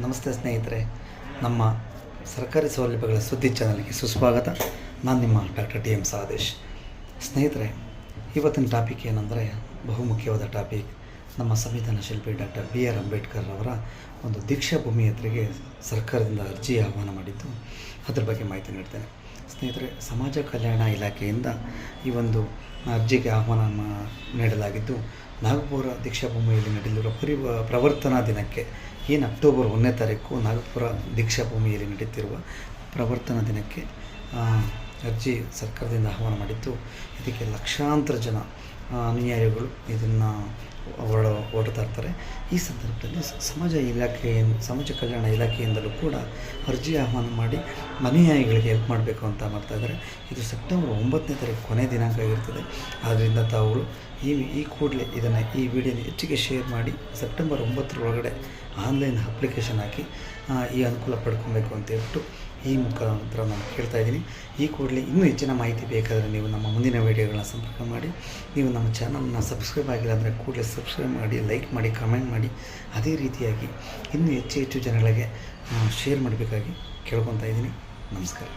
ನಮಸ್ತೆ ಸ್ನೇಹಿತರೆ, ನಮ್ಮ ಸರ್ಕಾರಿ ಸೌಲಭ್ಯಗಳ ಸುದ್ದಿ ಚಾನಲ್ಗೆ ಸುಸ್ವಾಗತ. ನಾನು ನಿಮ್ಮ ಡಾಕ್ಟರ್ ಟಿ ಎಂ ಸಾದೇಶ್. ಸ್ನೇಹಿತರೆ, ಇವತ್ತಿನ ಟಾಪಿಕ್ ಏನಂದರೆ ಬಹುಮುಖ್ಯವಾದ ಟಾಪಿಕ್. ನಮ್ಮ ಸಂವಿಧಾನ ಶಿಲ್ಪಿ ಡಾಕ್ಟರ್ ಬಿ ಆರ್ ಅಂಬೇಡ್ಕರ್ ಅವರ ಒಂದು ದೀಕ್ಷಾ ಭೂಮಿ ಯಾತ್ರೆಗೆ ಸರ್ಕಾರದಿಂದ ಅರ್ಜಿ ಆಹ್ವಾನ ಮಾಡಿದ್ದು, ಅದ್ರ ಬಗ್ಗೆ ಮಾಹಿತಿ ನೀಡ್ತೇನೆ. ಸ್ನೇಹಿತರೆ, ಸಮಾಜ ಕಲ್ಯಾಣ ಇಲಾಖೆಯಿಂದ ಈ ಒಂದು ಅರ್ಜಿಗೆ ಆಹ್ವಾನ ನೀಡಲಾಗಿದ್ದು, ನಾಗಪುರ ದೀಕ್ಷಾಭೂಮಿಯಲ್ಲಿ ನಡೆಯಲಿರುವ ಪ್ರವರ್ತನಾ ದಿನಕ್ಕೆ ಏನು ಅಕ್ಟೋಬರ್ 1ನೇ ತಾರೀಕು ನಾಗಪುರ ದೀಕ್ಷಾಭೂಮಿಯಲ್ಲಿ ನಡೆಯುತ್ತಿರುವ ಪ್ರವರ್ತನಾ ದಿನಕ್ಕೆ ಅರ್ಜಿ ಸರ್ಕಾರದಿಂದ ಆಹ್ವಾನ ಮಾಡಿದ್ದು, ಇದಕ್ಕೆ ಲಕ್ಷಾಂತರ ಜನ ಅನುಯಾಯಿಗಳು ಇದನ್ನು ಹೊರಡ್ತಾ ಇರ್ತಾರೆ. ಈ ಸಂದರ್ಭದಲ್ಲಿ ಸಮಾಜ ಕಲ್ಯಾಣ ಇಲಾಖೆಯಿಂದಲೂ ಕೂಡ ಅರ್ಜಿ ಆಹ್ವಾನ ಮಾಡಿ ಅನುಯಾಯಿಗಳಿಗೆ ಹೆಲ್ಪ್ ಮಾಡಬೇಕು ಅಂತ ಮಾಡ್ತಾಯಿದ್ದಾರೆ. ಇದು ಸೆಪ್ಟೆಂಬರ್ 9ನೇ ತಾರೀಕು ಕೊನೆ ದಿನಾಂಕ ಆಗಿರ್ತದೆ. ಆದ್ದರಿಂದ ತಾವುಗಳು ಈ ಕೂಡಲೇ ಈ ವಿಡಿಯೋನ ಹೆಚ್ಚಿಗೆ ಶೇರ್ ಮಾಡಿ ಸೆಪ್ಟೆಂಬರ್ 9 ಒಳಗಡೆ ಆನ್ಲೈನ್ ಅಪ್ಲಿಕೇಶನ್ ಹಾಕಿ ಈ ಅನುಕೂಲ ಪಡ್ಕೊಬೇಕು ಅಂತ ಹೇಳ್ಬಿಟ್ಟು ಈ ಮುಖಾಂತರ ನಾನು ಕೇಳ್ತಾ ಇದ್ದೀನಿ. ಈ ಕೂಡಲೇ ಇನ್ನೂ ಹೆಚ್ಚಿನ ಮಾಹಿತಿ ಬೇಕಾದರೆ ನೀವು ನಮ್ಮ ಮುಂದಿನ ವೀಡಿಯೋಗಳನ್ನ ಸಂಪರ್ಕ ಮಾಡಿ. ನೀವು ನಮ್ಮ ಚಾನಲ್ನ ಸಬ್ಸ್ಕ್ರೈಬ್ ಆಗಿಲ್ಲ ಅಂದರೆ ಕೂಡಲೇ ಸಬ್ಸ್ಕ್ರೈಬ್ ಮಾಡಿ, ಲೈಕ್ ಮಾಡಿ, ಕಮೆಂಟ್ ಮಾಡಿ. ಅದೇ ರೀತಿಯಾಗಿ ಇನ್ನೂ ಹೆಚ್ಚು ಜನಗಳಿಗೆ ಶೇರ್ ಮಾಡಬೇಕಾಗಿ ಕೇಳ್ಕೊತಾ ಇದ್ದೀನಿ. ನಮಸ್ಕಾರ.